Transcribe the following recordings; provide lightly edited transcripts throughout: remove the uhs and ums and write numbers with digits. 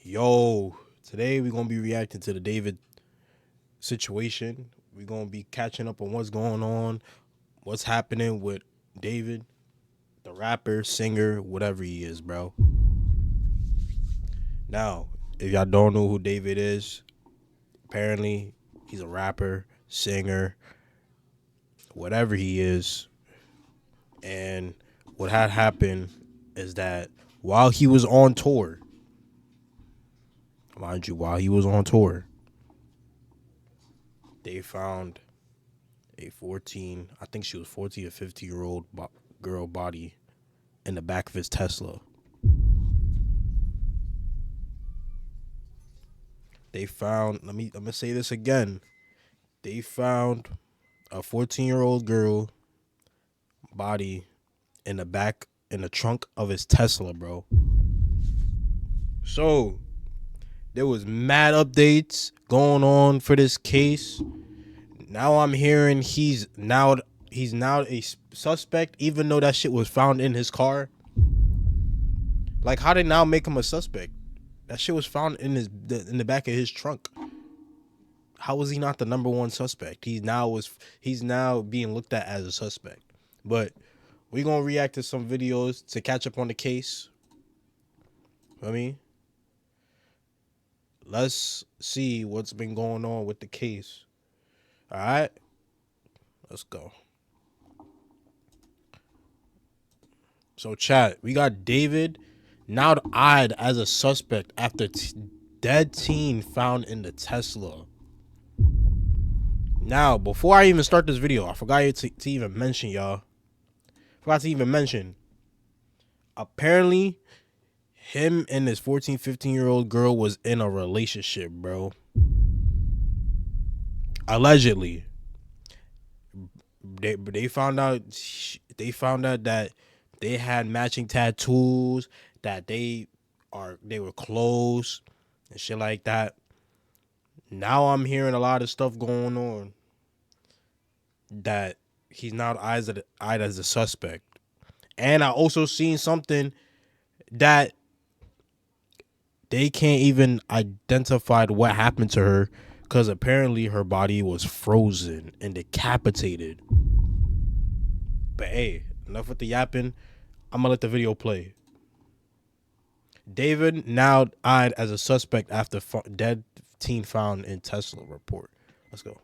Yo, today we're gonna be reacting to the David situation. We're gonna be catching up on what's going on, what's happening with David, the rapper, singer, whatever he is, bro. Now, if y'all don't know who David is, apparently he's a rapper, singer, whatever he is. And what had happened is that while he was on tour, mind you, while he was on tour, they found a 14, I think she was 14 or 15-year-old girl body in the back of his Tesla. They found, I'm gonna say this again. They found a 14-year-old girl body in the trunk of his Tesla, bro. So there was mad updates going on for this case. Now I'm hearing he's now a suspect, even though that shit was found in his car. Like, how they now make him a suspect? That shit was found in the back of his trunk. How was he not the number one suspect? He's now being looked at as a suspect. But we're gonna react to some videos to catch up on the case. I mean, let's see what's been going on with the case. All right, let's go. So, chat, we got David now eyed as a suspect after dead teen found in the Tesla. Now, before I even start this video, I forgot to even mention, y'all. Forgot to even mention. Apparently, him and this 14, 15-year-old girl was in a relationship, bro. Allegedly. They found out that they had matching tattoos, that they were close and shit like that. Now I'm hearing a lot of stuff going on that he's now eyed as a suspect. And I also seen something that they can't even identify what happened to her, because apparently her body was frozen and decapitated. But hey, enough with the yapping. I'm gonna let the video play. David now eyed as a suspect after dead teen found in Tesla report. Let's go.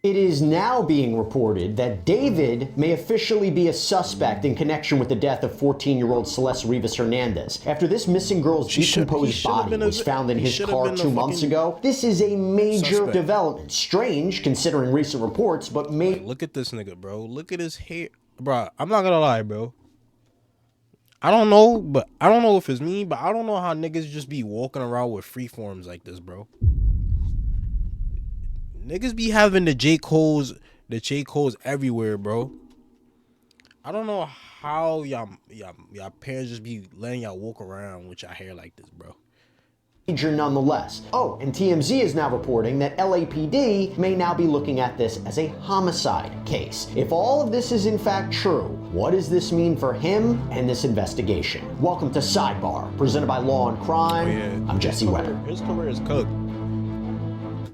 It is now being reported that David may officially be a suspect in connection with the death of 14-year-old Celeste Rivas Hernandez. After this missing girl's decomposed body was found in his car 2 months ago, this is a major development. Strange, considering recent reports, but look at this nigga, bro. Look at his hair. Bro, I'm not gonna lie, bro. I don't know if it's me, but I don't know how niggas just be walking around with free forms like this, bro. Niggas be having the J. Cole's everywhere, bro. I don't know how y'all parents just be letting y'all walk around with your hair like this, bro. Major nonetheless. Oh, and TMZ is now reporting that LAPD may now be looking at this as a homicide case. If all of this is in fact true, what does this mean for him and this investigation? Welcome to Sidebar, presented by Law and Crime. Oh, yeah. I'm Jesse Weber. His career is cooked.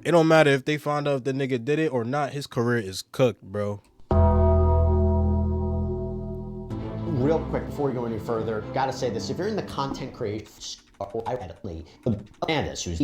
It don't matter if they find out if the nigga did it or not. His career is cooked, bro. Real quick, before we go any further, gotta say this. If you're in the content creation, he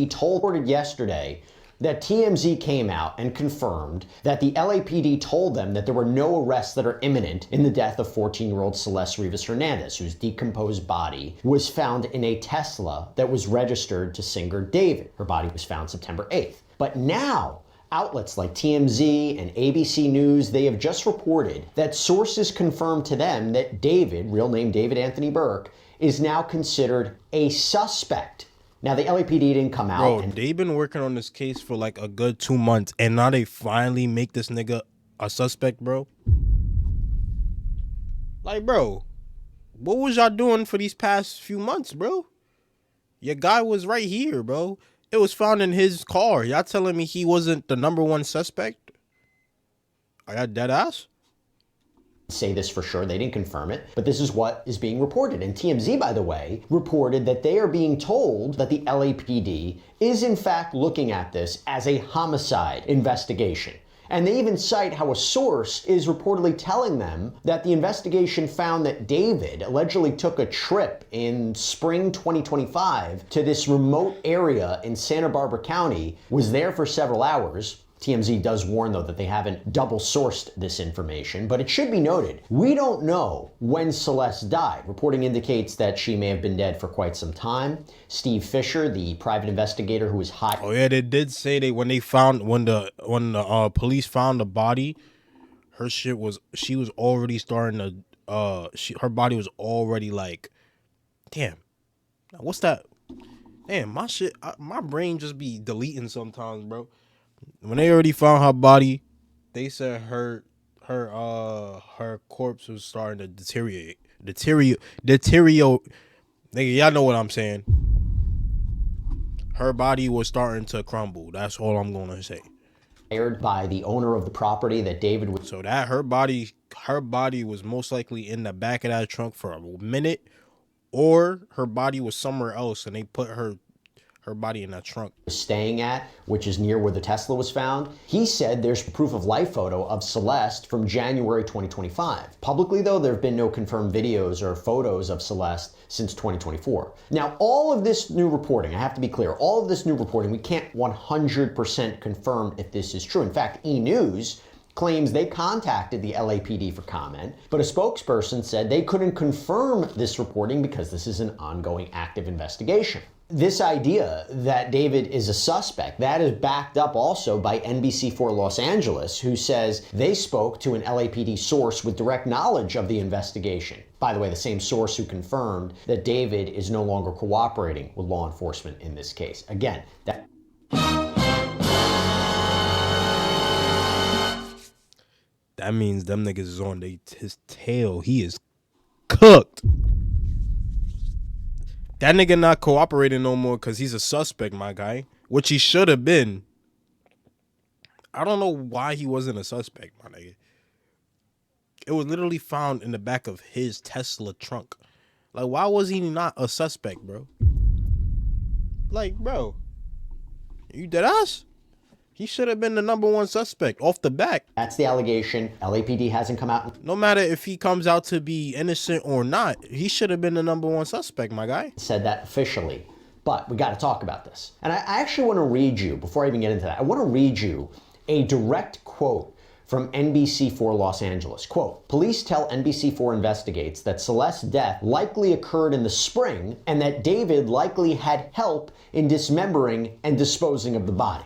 reported yesterday that TMZ came out and confirmed that the LAPD told them that there were no arrests that are imminent in the death of 14-year-old Celeste Rivas Hernandez, whose decomposed body was found in a Tesla that was registered to singer David. Her body was found September 8th. But now, outlets like TMZ and ABC News, they have just reported that sources confirmed to them that David, real name David Anthony Burke, is now considered a suspect. Now, the LAPD didn't come out. Bro, they've been working on this case for like a good 2 months, and now they finally make this nigga a suspect, bro. Like, bro, what was y'all doing for these past few months, bro? Your guy was right here, bro. It was found in his car. Y'all telling me he wasn't the number one suspect? Are y'all dead ass? say this for sure, they didn't confirm it, but this is what is being reported. And TMZ, by the way, reported that they are being told that the LAPD is in fact looking at this as a homicide investigation. And they even cite how a source is reportedly telling them that the investigation found that David allegedly took a trip in spring 2025 to this remote area in Santa Barbara County, was there for several hours. TMZ does warn, though, that they haven't double-sourced this information, but it should be noted, we don't know when Celeste died. Reporting indicates that she may have been dead for quite some time. Steve Fisher, the private investigator who was hot. Oh yeah, they did say when the police found the body, she was already starting to her body was already like, damn, what's that? Damn, my brain just be deleting sometimes, bro. When they already found her body, they said her corpse was starting to deteriorate. Nigga, y'all know what I'm saying. Her body was starting to crumble. That's all I'm gonna say. By the owner of the property that David was. So that her body was most likely in the back of that trunk for a minute, or her body was somewhere else and they put her body in that trunk. Staying at, which is near where the Tesla was found. He said there's proof of life photo of Celeste from January 2025. Publicly, though, there have been no confirmed videos or photos of Celeste since 2024. Now, all of this new reporting, I have to be clear, all of this new reporting, we can't 100% confirm if this is true. In fact, E! News claims they contacted the LAPD for comment, but a spokesperson said they couldn't confirm this reporting because this is an ongoing active investigation. This idea that David is a suspect, that is backed up also by NBC4 Los Angeles, who says they spoke to an LAPD source with direct knowledge of the investigation. By the way, the same source who confirmed that David is no longer cooperating with law enforcement in this case. Again, that means them niggas is on his tail. He is cooked. That nigga not cooperating no more because he's a suspect, my guy. Which he should have been. I don't know why he wasn't a suspect, my nigga. It was literally found in the back of his Tesla trunk. Like, why was he not a suspect, bro? Like, bro, you dead ass? He should have been the #1 suspect off the back. That's the allegation. LAPD hasn't come out. No matter if he comes out to be innocent or not, he should have been the #1 suspect, my guy. Said that officially. But we got to talk about this. And I actually want to read you, before I even get into that, I want to read you a direct quote from NBC4 Los Angeles. Quote, police tell NBC4 Investigates that Celeste's death likely occurred in the spring and that David likely had help in dismembering and disposing of the body.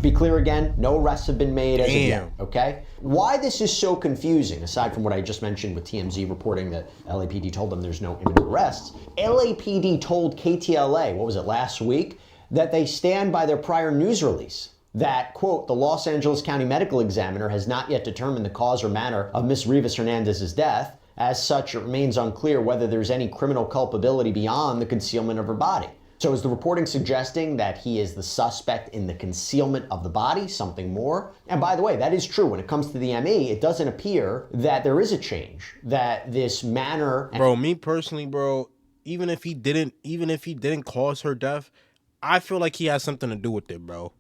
Be clear again, no arrests have been made as of yet, okay? Why this is so confusing, aside from what I just mentioned with TMZ reporting that LAPD told them there's no imminent arrests, LAPD told KTLA, what was it, last week, that they stand by their prior news release. That, quote, the Los Angeles County Medical Examiner has not yet determined the cause or manner of Ms. Rivas Hernandez's death. As such, it remains unclear whether there's any criminal culpability beyond the concealment of her body. So is the reporting suggesting that he is the suspect in the concealment of the body, something more? And by the way, that is true. When it comes to the ME, it doesn't appear that there is a change, that this manner... Bro, me personally, bro, even if he didn't cause her death, I feel like he has something to do with it, bro.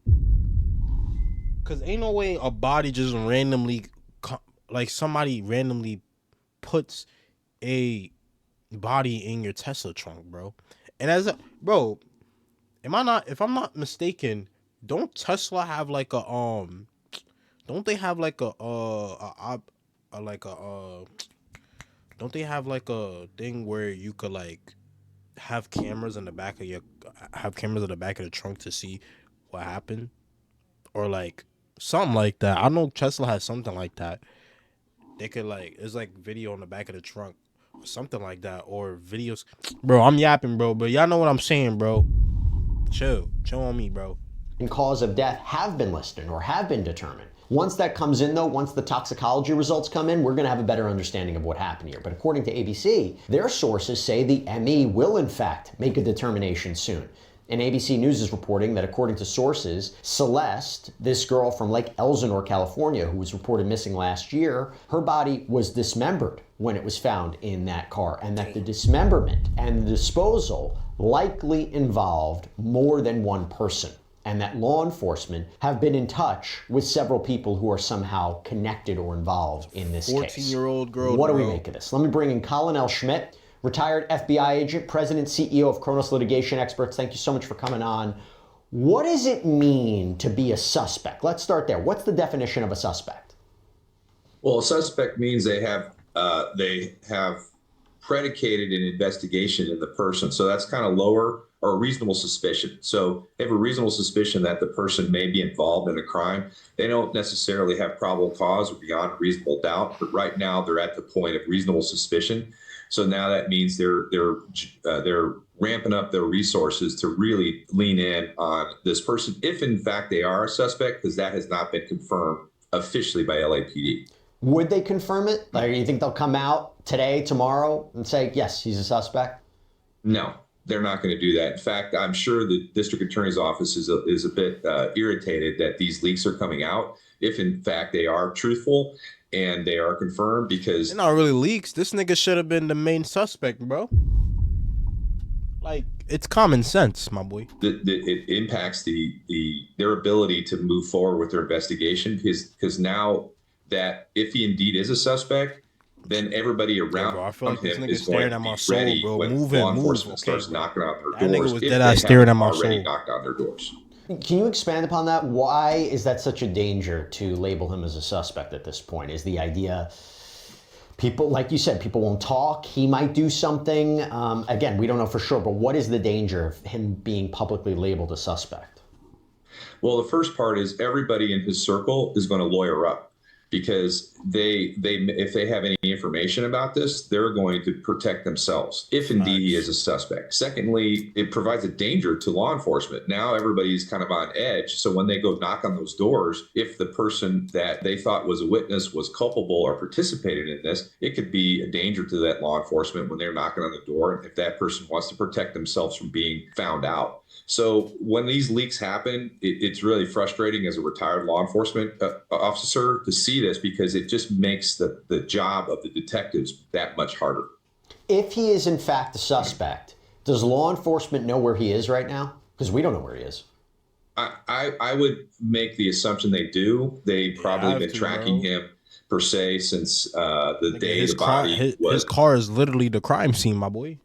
Because ain't no way a body just randomly, like somebody randomly puts a body in your Tesla trunk, bro. And bro, if I'm not mistaken, don't Tesla have like a don't they have like don't they have like a thing where you could like have cameras in the back of the trunk to see what happened, or like something like that? I know Tesla has something like that. They could like, it's like video on the back of the trunk. Something like that, or videos. Bro, I'm yapping, bro, but y'all know what I'm saying, bro. Chill on me, bro. And cause of death have been listed or have been determined. Once that comes in, though, once the toxicology results come in, we're going to have a better understanding of what happened here. But according to ABC, their sources say the ME will, in fact, make a determination soon. And ABC News is reporting that according to sources, Celeste, this girl from Lake Elsinore, California, who was reported missing last year, her body was dismembered when it was found in that car, and that the dismemberment and the disposal likely involved more than one person, and that law enforcement have been in touch with several people who are somehow connected or involved in this case. 14-year-old girl. What do we make of this? Let me bring in Colin L. Schmidt, retired FBI agent, president, CEO of Kronos Litigation Experts. Thank you so much for coming on. What does it mean to be a suspect? Let's start there. What's the definition of a suspect? Well, a suspect means they have predicated an investigation in the person. So that's kind of lower, or a reasonable suspicion. So they have a reasonable suspicion that the person may be involved in a crime. They don't necessarily have probable cause or beyond reasonable doubt, but right now they're at the point of reasonable suspicion. So now that means they're ramping up their resources to really lean in on this person, if in fact they are a suspect, because that has not been confirmed officially by LAPD. Would they confirm it? Like, you think they'll come out today, tomorrow, and say, yes, he's a suspect? No, they're not going to do that. In fact, I'm sure the district attorney's office is a bit irritated that these leaks are coming out, if in fact they are truthful and they are confirmed, because they're not really leaks. This nigga should have been the main suspect, bro. Like, it's common sense, my boy. It impacts their ability to move forward with their investigation, because now that if he indeed is a suspect, then everybody around I feel like this him nigga is going staring to at my be soul, ready bro. when Move law in, enforcement move. starts Okay, knocking on that their nigga doors. was If dead they ass staring at my already soul. knocked on their doors. Can you expand upon that? Why is that such a danger to label him as a suspect at this point? Is the idea people, like you said, people won't talk, he might do something? Again, we don't know for sure, but what is the danger of him being publicly labeled a suspect? Well, the first part is everybody in his circle is going to lawyer up, because if they have any information about this, they're going to protect themselves if indeed he is a suspect. Secondly, it provides a danger to law enforcement. Now everybody's kind of on edge. So when they go knock on those doors, if the person that they thought was a witness was culpable or participated in this, it could be a danger to that law enforcement when they're knocking on the door, and if that person wants to protect themselves from being found out. So when these leaks happen, it's really frustrating as a retired law enforcement officer to see this, because it just makes the job of the detectives that much harder. If he is in fact a suspect, does law enforcement know where he is right now? Because we don't know where he is. I would make the assumption they do. They probably been tracking him per se since the day the body was. His car is literally the crime scene, my boy.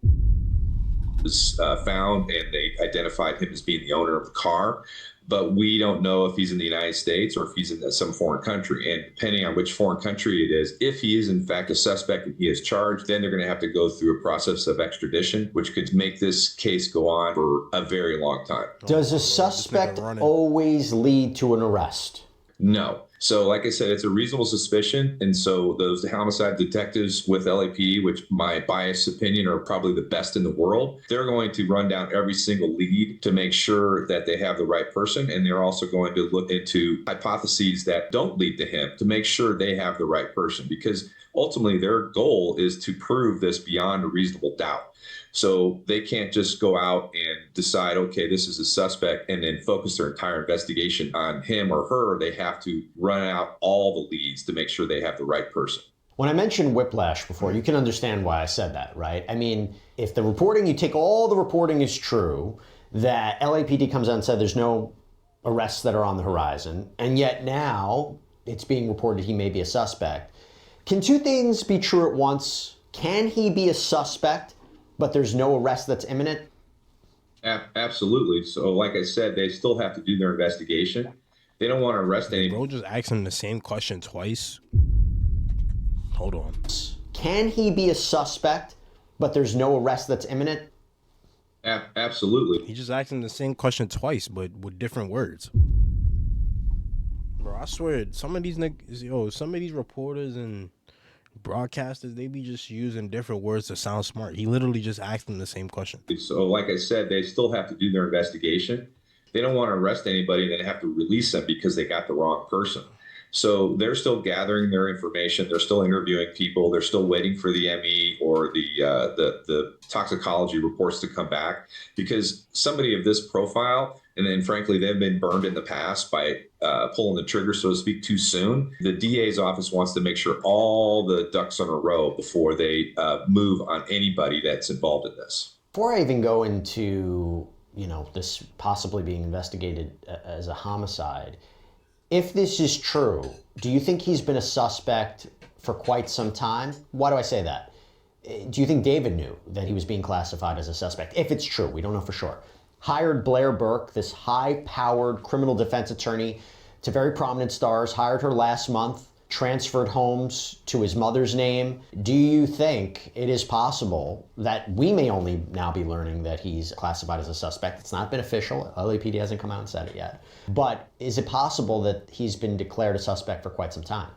Was found, and they identified him as being the owner of the car, but we don't know if he's in the United States or if he's in some foreign country. And depending on which foreign country it is, if he is in fact a suspect and he is charged, then they're going to have to go through a process of extradition, which could make this case go on for a very long time. Does a suspect always lead to an arrest? No. So like I said, it's a reasonable suspicion. And so those homicide detectives with LAPD, which my biased opinion are probably the best in the world, they're going to run down every single lead to make sure that they have the right person. And they're also going to look into hypotheses that don't lead to him to make sure they have the right person, because ultimately their goal is to prove this beyond a reasonable doubt. So they can't just go out and decide, okay, this is a suspect, and then focus their entire investigation on him or her. They have to run out all the leads to make sure they have the right person. When I mentioned whiplash before, you can understand why I said that, right? I mean, if the reporting, you take all the reporting is true, that LAPD comes out and said there's no arrests that are on the horizon, and yet now it's being reported he may be a suspect. Can two things be true at once? Can he be a suspect, but there's no arrest that's imminent? Absolutely. So like I said, they still have to do their investigation. They don't want to arrest anybody. Bro, just ask him the same question twice. Hold on. Can he be a suspect, but there's no arrest that's imminent? Absolutely. He just asked him the same question twice, but with different words. Bro, I swear, some of these niggas, some of these reporters and broadcasters, they be just using different words to sound smart. He literally just asked them the same question. So like I said, they still have to do their investigation. They don't want to arrest anybody and then have to release them because they got the wrong person. So they're still gathering their information. They're still interviewing people. They're still waiting for the ME or the toxicology reports to come back, because somebody of this profile, and then frankly, they've been burned in the past by pulling the trigger, so to speak, too soon. The DA's office wants to make sure all the ducks in a row before they move on anybody that's involved in this. Before I even go into, this possibly being investigated as a homicide, if this is true, do you think he's been a suspect for quite some time? Why do I say that? Do you think David knew that he was being classified as a suspect? If it's true, we don't know for sure. Hired Blair Burke, this high-powered criminal defense attorney, to very prominent stars, hired her last month, transferred homes to his mother's name. Do you think it is possible that we may only now be learning that he's classified as a suspect? It's not been official. LAPD hasn't come out and said it yet. But is it possible that he's been declared a suspect for quite some time?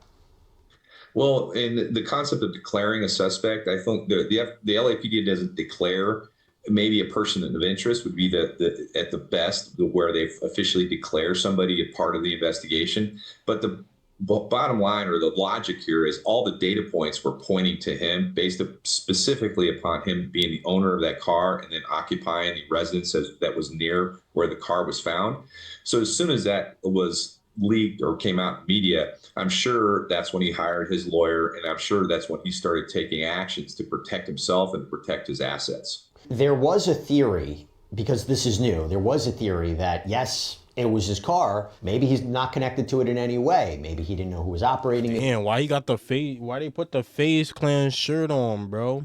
Well, in the concept of declaring a suspect, I think the LAPD doesn't declare. Maybe a person of interest would be the at the best where they've officially declared somebody a part of the investigation. But the bottom line, or the logic here, is all the data points were pointing to him, based specifically upon him being the owner of that car and then occupying the residence that was near where the car was found. So as soon as that was leaked or came out in media, I'm sure that's when he hired his lawyer, and I'm sure that's when he started taking actions to protect himself and protect his assets. There was a theory, because this is new, there was a theory that, yes, it was his car. Maybe he's not connected to it in any way. Maybe he didn't know who was operating it. Damn, why he got the face? Why they put the FaZe Clan shirt on, bro?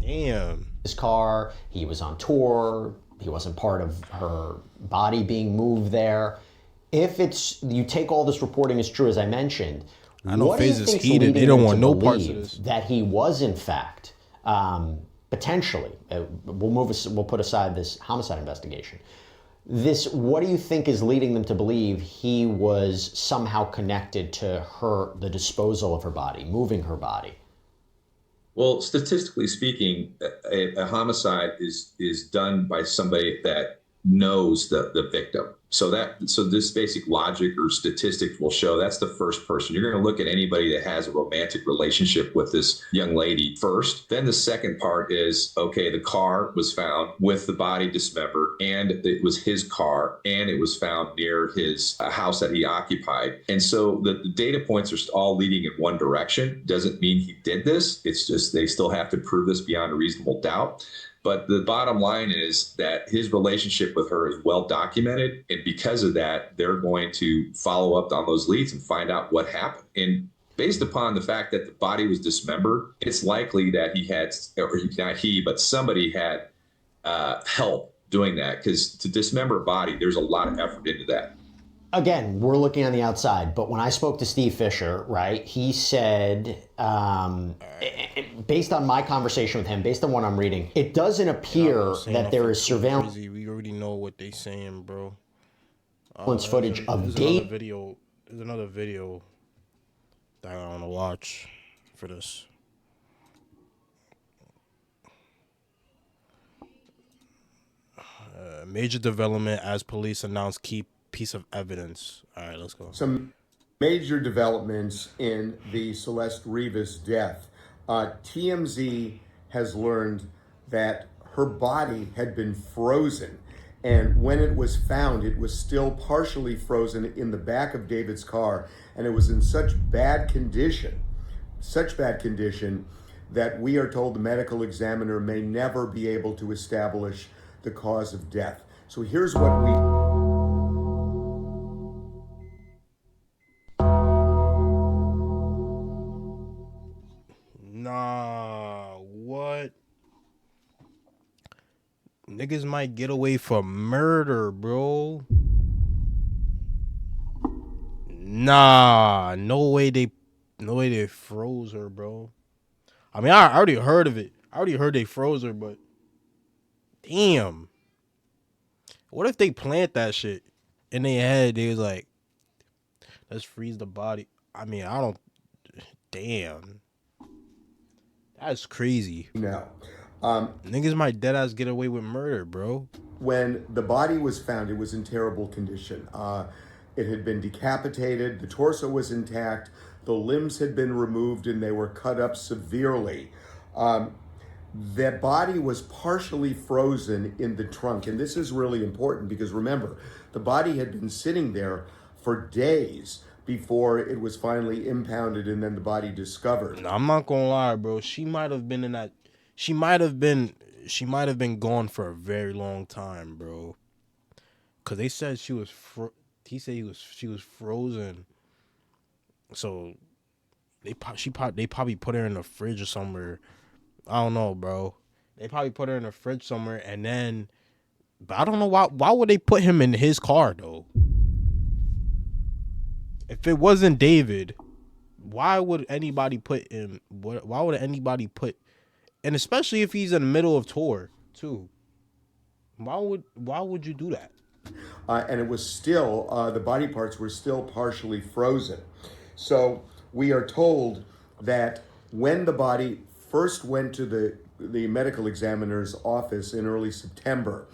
Damn. His car, he was on tour, he wasn't part of her body being moved there. If you take all this reporting as true, as I mentioned, I know FaZe is heated. They don't want no parts of this. That he was, in fact, potentially, we'll put aside this homicide investigation. What do you think is leading them to believe he was somehow connected to the disposal of her body, moving her body? Well, statistically speaking, a homicide is done by somebody that knows the victim. So this basic logic or statistics will show that's the first person. You're going to look at anybody that has a romantic relationship with this young lady first. Then the second part is, okay, the car was found with the body dismembered, and it was his car, and it was found near his house that he occupied. And so the data points are all leading in one direction. Doesn't mean he did this. It's just they still have to prove this beyond a reasonable doubt. But the bottom line is that his relationship with her is well documented. And because of that, they're going to follow up on those leads and find out what happened. And based upon the fact that the body was dismembered, it's likely that he had, or not he, but somebody had help doing that. Because to dismember a body, there's a lot of effort into that. Again, we're looking on the outside, but when I spoke to Steve Fisher, right, he said, based on my conversation with him, based on what I'm reading, it doesn't appear that there is surveillance. We already know what they saying, bro. Footage of There's another video that I want to watch for this. Major development as police announce key piece of evidence. All right, let's go. Some major developments in the Celeste Rivas death. TMZ has learned that her body had been frozen, and when it was found, it was still partially frozen in the back of David's car, and it was in such bad condition that we are told the medical examiner may never be able to establish the cause of death. So here's what we... Nah, what? Niggas might get away for murder, bro. Nah, no way they froze her, bro. I mean, I already heard of it. I already heard they froze her, but damn. What if they plant that shit in their head? They was like, let's freeze the body. I mean, damn. That's crazy. No. Niggas might dead ass get away with murder, bro. When the body was found, it was in terrible condition. It had been decapitated. The torso was intact. The limbs had been removed and they were cut up severely. The body was partially frozen in the trunk. And this is really important because remember, the body had been sitting there for days before it was finally impounded and then the body discovered. No, I'm not gonna lie, bro. She might have been in that. She might have been gone for a very long time, bro. Cause they said she was. He said she was frozen. So they probably put her in the fridge or somewhere. I don't know, bro. They probably put her in the fridge somewhere, and then. But I don't know why. Why would they put him in his car though? If it wasn't David, why would anybody put him? Why would anybody put? And especially if he's in the middle of tour too. Why would you do that? And it was still, the body parts were still partially frozen. So we are told that when the body first went to the medical examiner's office in early September,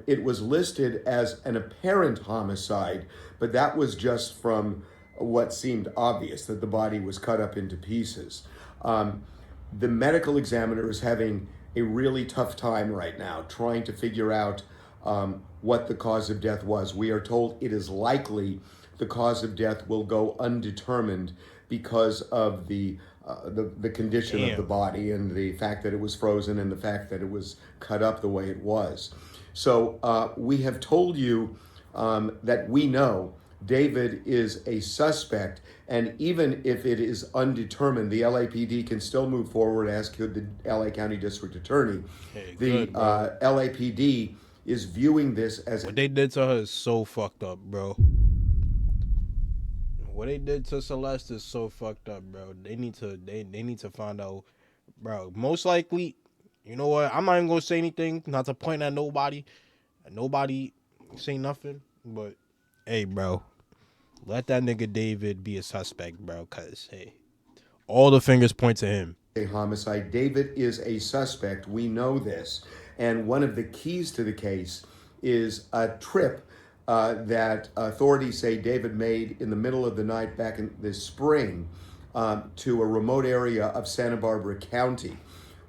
it was listed as an apparent homicide, but that was just from what seemed obvious, that the body was cut up into pieces. The medical examiner is having a really tough time right now trying to figure out what the cause of death was. We are told it is likely the cause of death will go undetermined because of the condition of the body and the fact that it was frozen and the fact that it was cut up the way it was. So we have told you that we know David is a suspect, and even if it is undetermined, the LAPD can still move forward, as could the LA County District Attorney. Hey, the LAPD is viewing this as what they did to her is so fucked up, bro. What they did to Celeste is so fucked up, bro. They need to find out, bro. Most likely, you know what? I'm not even gonna say anything, not to point at nobody. Nobody say nothing, but hey, bro, let that nigga David be a suspect, bro. Cause hey, all the fingers point to him. a homicide. David is a suspect. We know this. And one of the keys to the case is a trip that authorities say David made in the middle of the night back in the spring to a remote area of Santa Barbara County.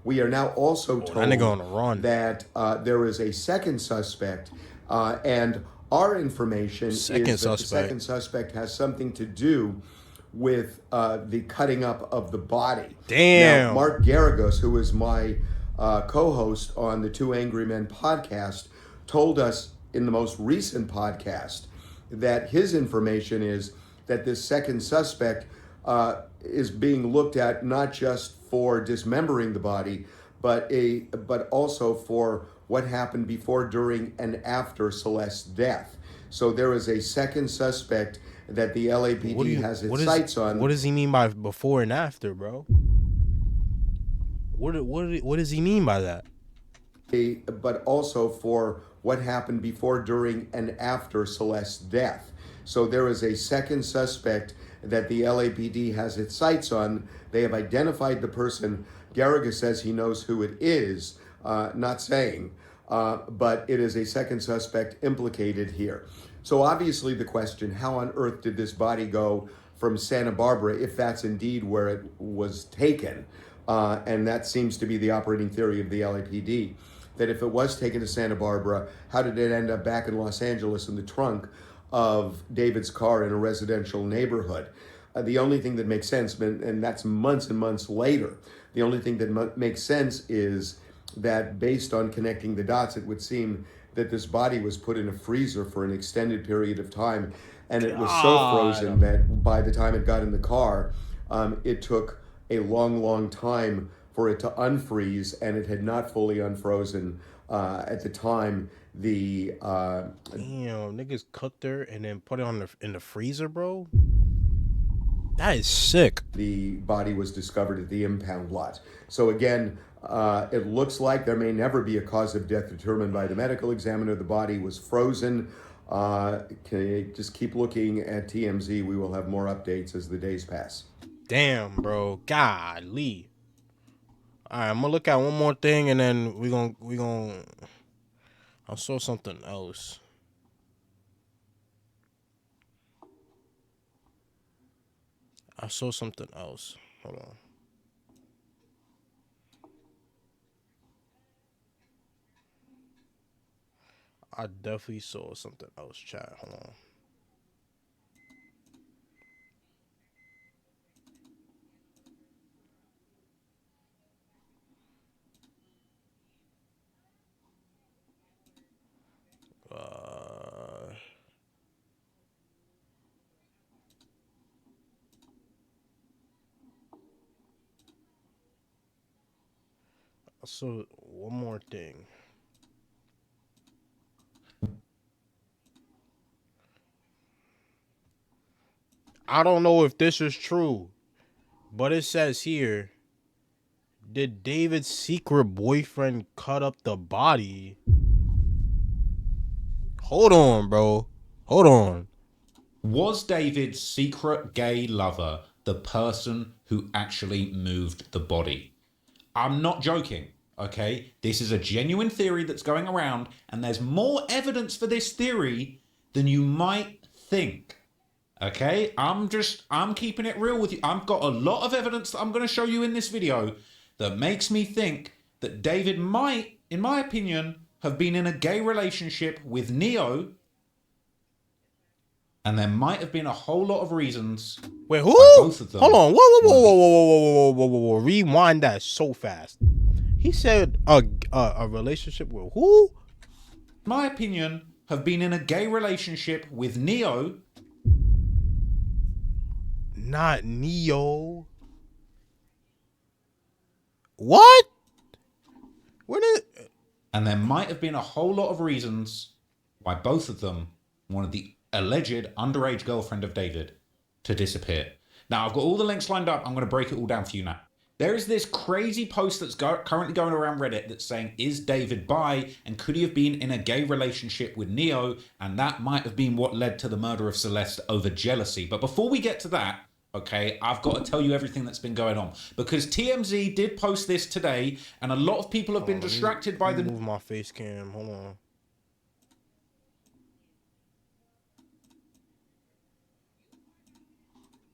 We are now also told that nigga on the run. that there is a second suspect, and our information is that the second suspect has something to do with the cutting up of the body. Damn. Now, Mark Garagos, who is my co-host on the Two Angry Men podcast, told us in the most recent podcast that his information is that this second suspect is being looked at not just for dismembering the body, but also for what happened before, during, and after Celeste's death. So there is a second suspect that the LAPD has its sights on. What does he mean by before and after, bro? What does he mean by that? But also for what happened before, during, and after Celeste's death. So there is a second suspect that the LAPD has its sights on. They have identified the person. Garriga says he knows who it is, not saying, but it is a second suspect implicated here. So obviously the question, how on earth did this body go from Santa Barbara, if that's indeed where it was taken? And that seems to be the operating theory of the LAPD, that if it was taken to Santa Barbara, how did it end up back in Los Angeles in the trunk of David's car in a residential neighborhood? The only thing that makes sense, and that's months and months later, the only thing that makes sense is that based on connecting the dots, it would seem that this body was put in a freezer for an extended period of time, and it was so frozen that by the time it got in the car, it took a long, long time for it to unfreeze, and it had not fully unfrozen at the time. Damn, niggas cooked her and then put it in the freezer, bro. That is sick. The body was discovered at the impound lot. So again, it looks like there may never be a cause of death determined by the medical examiner. The body was frozen. Just keep looking at TMZ. We will have more updates as the days pass. Damn, bro. Golly. All right, I'm gonna look at one more thing, and then we gonna. I saw something else. I saw something else. Hold on. I definitely saw something else, chat. Hold on. So one more thing. I don't know if this is true, but it says here, did David's secret boyfriend cut up the body? Hold on, bro. Hold on. Was David's secret gay lover the person who actually moved the body? I'm not joking, okay? This is a genuine theory that's going around, and there's more evidence for this theory than you might think. Okay? I'm keeping it real with you. I've got a lot of evidence that I'm going to show you in this video that makes me think that David might, in my opinion, have been in a gay relationship with Neo. And there might have been a whole lot of reasons. Wait, who? Both of them. Hold on. Whoa. Rewind that so fast. He said a relationship with who? In my opinion, have been in a gay relationship with Neo. Not Neo. What? Where did? And there might have been a whole lot of reasons why both of them wanted the alleged underage girlfriend of David to disappear. Now, I've got all the links lined up. I'm going to break it all down for you now. There is this crazy post that's currently going around Reddit that's saying, is David bi and could he have been in a gay relationship with Neo? And that might have been what led to the murder of Celeste over jealousy. But before we get to that, okay, I've got to tell you everything that's been going on. Because TMZ did post this today, and a lot of people have been distracted by the... Move my face cam. Hold on.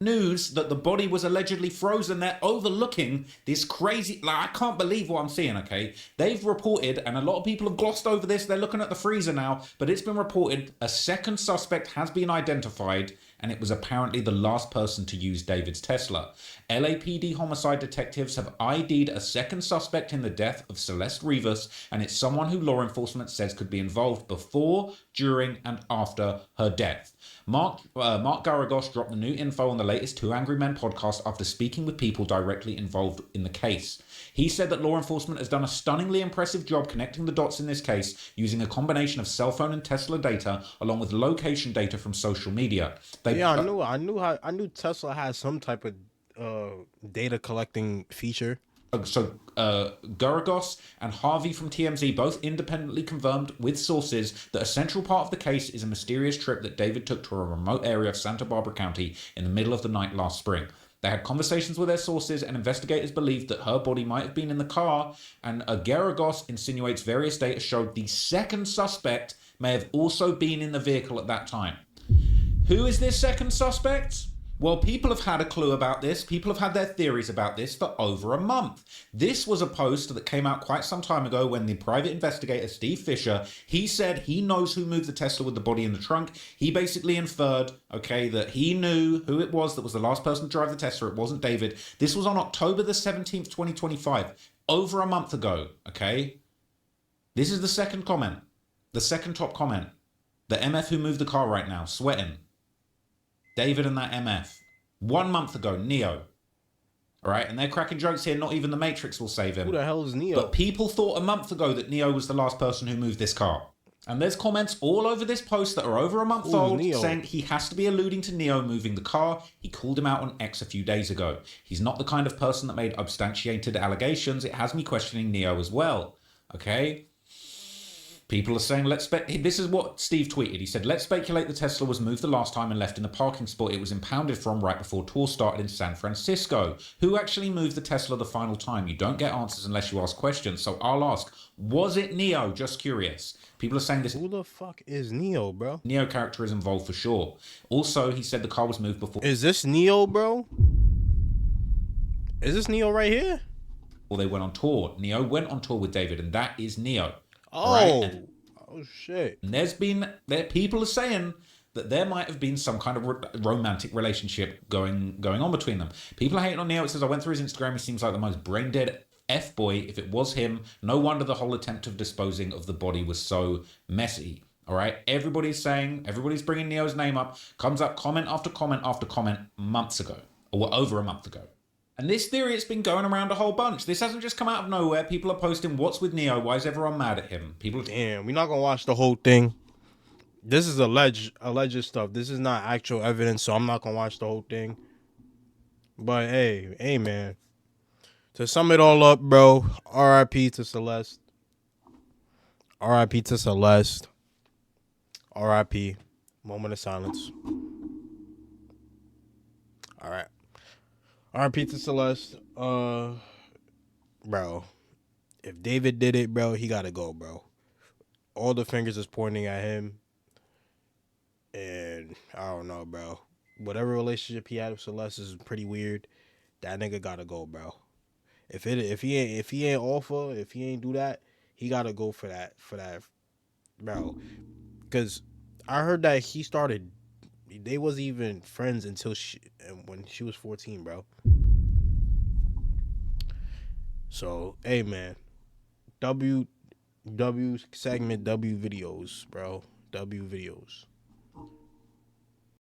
news that the body was allegedly frozen. They're overlooking this crazy, like, I can't believe what I'm seeing, okay? They've reported, and a lot of people have glossed over this, they're looking at the freezer now, but it's been reported a second suspect has been identified, and it was apparently the last person to use David's Tesla. LAPD homicide detectives have ID'd a second suspect in the death of Celeste Rivas, and it's someone who law enforcement says could be involved before, during, and after her death. Mark Garagos dropped the new info on the latest Two Angry Men podcast after speaking with people directly involved in the case. He said that law enforcement has done a stunningly impressive job connecting the dots in this case using a combination of cell phone and Tesla data along with location data from social media. I knew Tesla had some type of data collecting feature. So Garagos and Harvey from TMZ both independently confirmed with sources that a central part of the case is a mysterious trip that David took to a remote area of Santa Barbara County in the middle of the night last spring. They had conversations with their sources, and investigators believed that her body might have been in the car, and Garagos insinuates various data showed the second suspect may have also been in the vehicle at that time. Who is this second suspect? Well, people have had a clue about this. People have had their theories about this for over a month. This was a post that came out quite some time ago when the private investigator, Steve Fisher, he said he knows who moved the Tesla with the body in the trunk. He basically inferred, okay, that he knew who it was that was the last person to drive the Tesla. It wasn't David. This was on October the 17th, 2025, over a month ago, okay? This is the second comment, the second top comment. The MF who moved the car right now, sweating. David and that MF. 1 month ago, Neo. All right, and they're cracking jokes here. Not even the Matrix will save him. Who the hell is Neo? But people thought a month ago that Neo was the last person who moved this car. And there's comments all over this post that are over a month old saying he has to be alluding to Neo moving the car. He called him out on X a few days ago. He's not the kind of person that made substantiated allegations. It has me questioning Neo as well. Okay? People are saying, this is what Steve tweeted. He said, let's speculate the Tesla was moved the last time and left in the parking spot it was impounded from right before tour started in San Francisco. Who actually moved the Tesla the final time? You don't get answers unless you ask questions. So I'll ask, was it Neo? Just curious. People are saying this. Who the fuck is Neo, bro? Neo character is involved for sure. Also, he said the car was moved before. Is this Neo, bro? Is this Neo right here? Or they went on tour. Neo went on tour with David, and that is Neo. Oh, right? oh shit. And people are saying that there might have been some kind of romantic relationship going on between them. People are hating on Neo. It says, I went through his Instagram. He seems like the most brain dead F-boy. If it was him, no wonder the whole attempt of disposing of the body was so messy. All right. Everybody's bringing Neo's name up. Comes up comment after comment after comment months ago, or over a month ago. And this theory, it's been going around a whole bunch. This hasn't just come out of nowhere. People are posting, what's with Neo? Why is everyone mad at him? Damn, we're not gonna watch the whole thing. This is alleged stuff. This is not actual evidence, so I'm not gonna watch the whole thing. But hey, man. To sum it all up, bro, R.I.P. to Celeste. R.I.P. to Celeste. R.I.P. Moment of silence. All right. R.I.P. to Celeste. Bro, if David did it, bro, he gotta go, bro. All the fingers is pointing at him. And I don't know, bro. Whatever relationship he had with Celeste is pretty weird. That nigga gotta go, bro. If he ain't offer, if he ain't do that, he gotta go for that, bro. Cause I heard that they wasn't even friends until when she was 14, bro. So, hey, man. W segment W videos, bro. W videos.